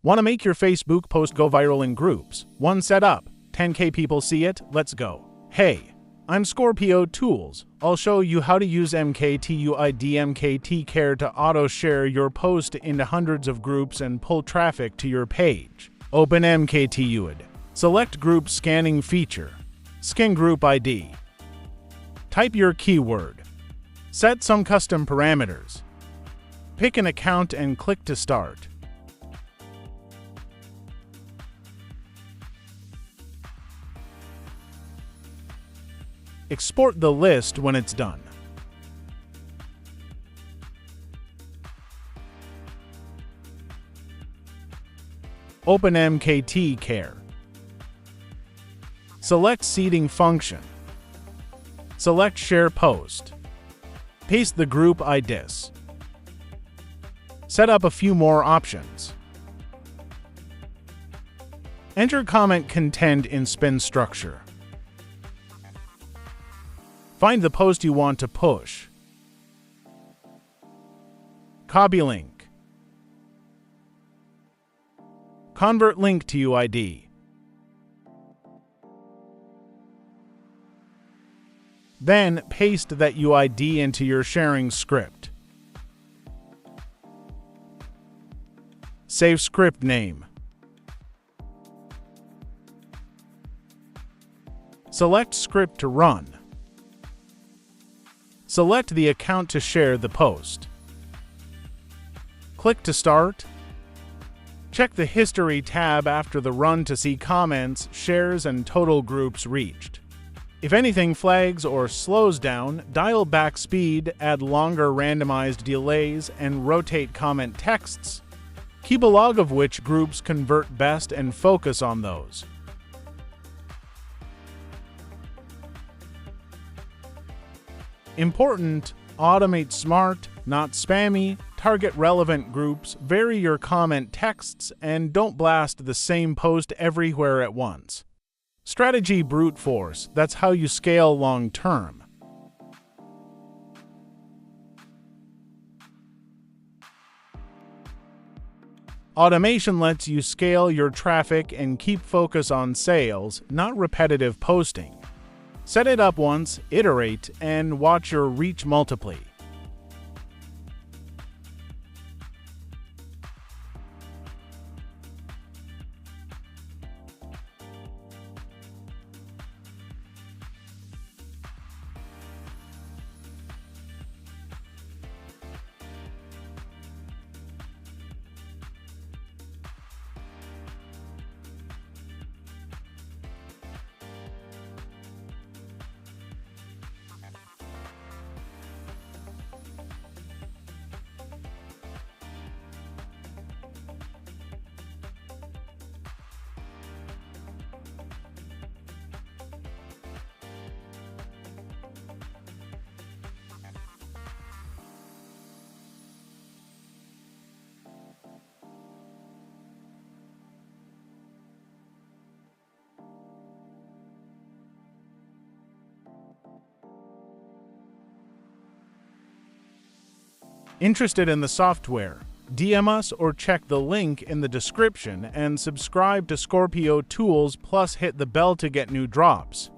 Want to make your Facebook post go viral in groups? One set up. 10K people see it, let's go. Hey, I'm Scorpio Tools. I'll show you how to use MKTUID Care to auto-share your post into hundreds of groups and pull traffic to your page. Open MKTUID. Select Group Scanning feature. Scan Group ID. Type your keyword. Set some custom parameters. Pick an account and click to start. Export the list when it's done. Open MKT Care. Select Seeding function. Select Share Post. Paste the group IDs. Set up a few more options. Enter comment content in spin structure. Find the post you want to push. Copy link. Convert link to UID. Then paste that UID into your sharing script. Save script name. Select script to run. Select the account to share the post. Click to start. Check the History tab after the run to see comments, shares, and total groups reached. If anything flags or slows down, dial back speed, add longer randomized delays, and rotate comment texts. Keep a log of which groups convert best and focus on those. Important: automate smart, not spammy, target relevant groups, vary your comment texts, and don't blast the same post everywhere at once. Strategy brute force, that's how you scale long term. Automation lets you scale your traffic and keep focus on sales, not repetitive posting. Set it up once, iterate, and watch your reach multiply. Interested in the software? DM us or check the link in the description and subscribe to Scorpio Tools, plus hit the bell to get new drops.